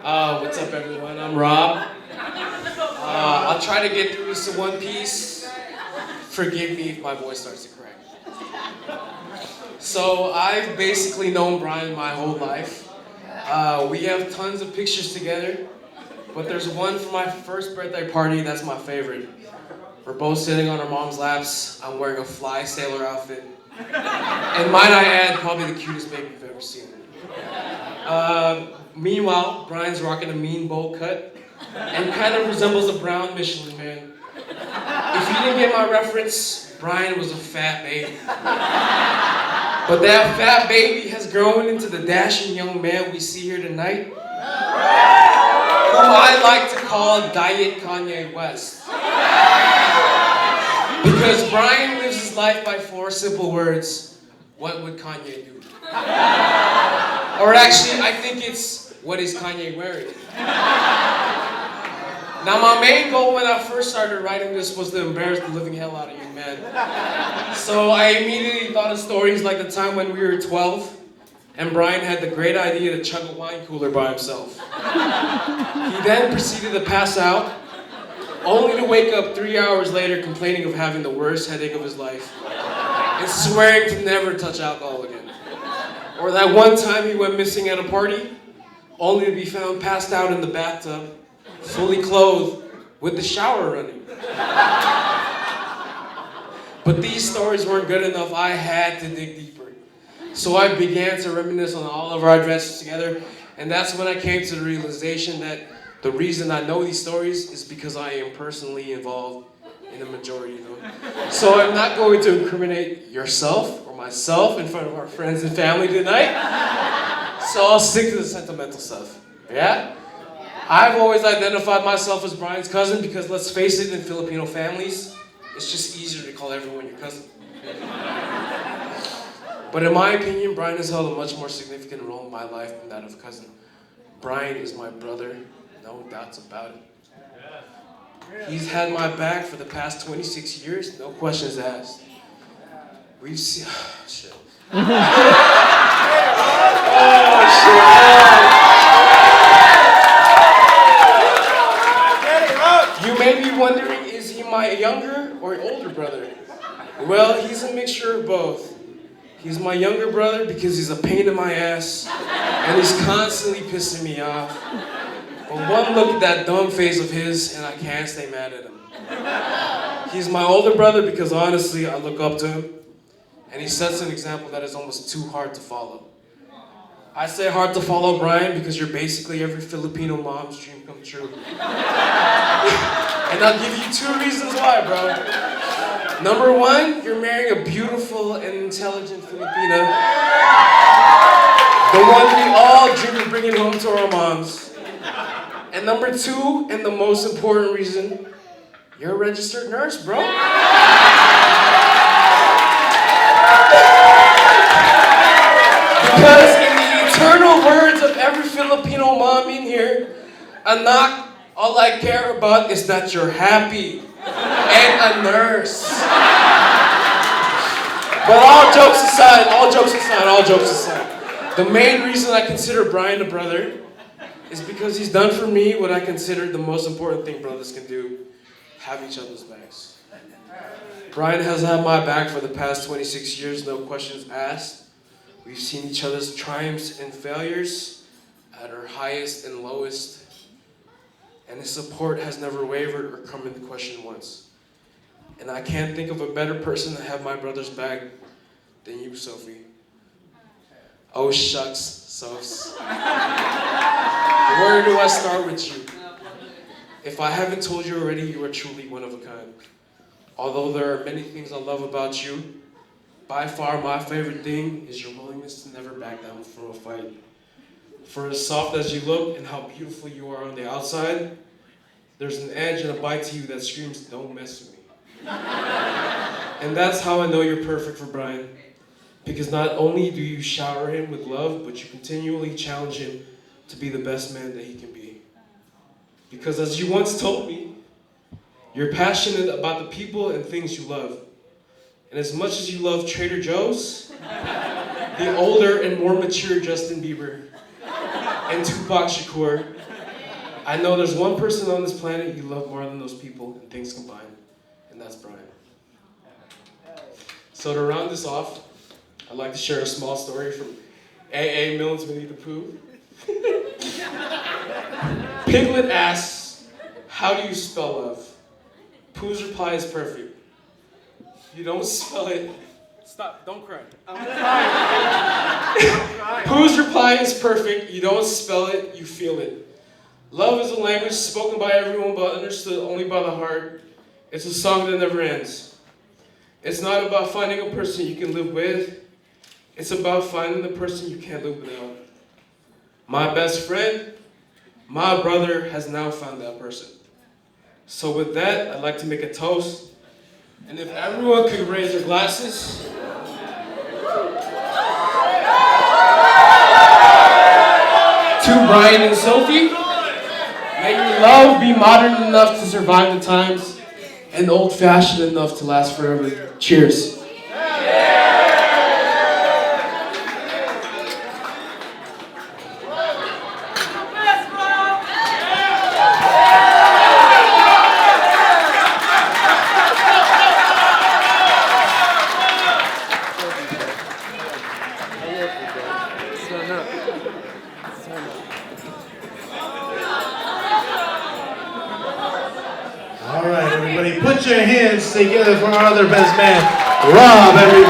What's up, everyone? I'm Rob. I'll try to get through this in one piece. Forgive me if my voice starts to crack. So I've basically known Brian my whole life. We have tons of pictures together, but there's one from my first birthday party that's my favorite. We're both sitting on our mom's laps. I'm wearing a fly sailor outfit. And might I add, probably the cutest baby you've ever seen. Meanwhile, Brian's rocking a mean bowl cut and kind of resembles a brown Michelin man. If you didn't get my reference, Brian was a fat baby. But that fat baby has grown into the dashing young man we see here tonight, whom I like to call Diet Kanye West. Because Brian lives his life by 4 simple words. What would Kanye do? Or actually, I think it's, what is Kanye wearing? Now, my main goal when I first started writing this was to embarrass the living hell out of you, man. So I immediately thought of stories like the time when we were 12, and Brian had the great idea to chug a wine cooler by himself. He then proceeded to pass out, only to wake up 3 hours later complaining of having the worst headache of his life, and swearing to never touch alcohol again. Or that one time he went missing at a party, only to be found passed out in the bathtub, fully clothed, with the shower running. But these stories weren't good enough. I had to dig deeper. So I began to reminisce on all of our adventures together, and that's when I came to the realization that the reason I know these stories is because I am personally involved in the majority of them. So I'm not going to incriminate yourself or myself in front of our friends and family tonight. So I'll stick to the sentimental stuff. Yeah? I've always identified myself as Brian's cousin because, let's face it, in Filipino families, it's just easier to call everyone your cousin. But in my opinion, Brian has held a much more significant role in my life than that of a cousin. Brian is my brother, no doubts about it. He's had my back for the past 26 years, no questions asked. We've seen... Oh, shit. You may be wondering, is he my younger or older brother? Well, he's a mixture of both. He's my younger brother because he's a pain in my ass, and he's constantly pissing me off. But one look at that dumb face of his, and I can't stay mad at him. He's my older brother because honestly, I look up to him, and he sets an example that is almost too hard to follow. I say hard to follow, Brian, because you're basically every Filipino mom's dream come true. And I'll give you 2 reasons why, bro. Number 1, you're marrying a beautiful and intelligent Filipina. The one we all dream of bringing home to our moms. And number 2, and the most important reason, you're a registered nurse, bro. Because in the eternal words of every Filipino mom in here, anak, all I care about is that you're happy and a nurse. But all jokes aside, the main reason I consider Brian a brother is because he's done for me what I consider the most important thing brothers can do, have each other's backs. Brian has had my back for the past 26 years, no questions asked. We've seen each other's triumphs and failures at our highest and lowest, and his support has never wavered or come into question once. And I can't think of a better person to have my brother's back than you, Sophie. Oh shucks, Sophs. Where do I start with you? If I haven't told you already, you are truly one of a kind. Although there are many things I love about you, by far my favorite thing is your willingness to never back down from a fight. For as soft as you look and how beautiful you are on the outside, there's an edge and a bite to you that screams, don't mess with me. And that's how I know you're perfect for Brian. Because not only do you shower him with love, but you continually challenge him to be the best man that he can be. Because as you once told me, you're passionate about the people and things you love. And as much as you love Trader Joe's, the older and more mature Justin Bieber, and Tupac Shakur, I know there's one person on this planet you love more than those people and things combined, and that's Brian. So to round this off, I'd like to share a small story from A.A. Milne's Winnie the Pooh. Piglet asks, "How do you spell love?" Pooh's reply is perfect. "You don't spell it." Stop, don't cry. I'm crying. Pooh's reply is perfect. You don't spell it, you feel it. Love is a language spoken by everyone but understood only by the heart. It's a song that never ends. It's not about finding a person you can live with. It's about finding the person you can't live without. My best friend, my brother, has now found that person. So with that, I'd like to make a toast. And if everyone could raise their glasses. To Brian and Sophie, may your love be modern enough to survive the times and old-fashioned enough to last forever. Cheers. All right, everybody, put your hands together for our other best man, Rob, everybody.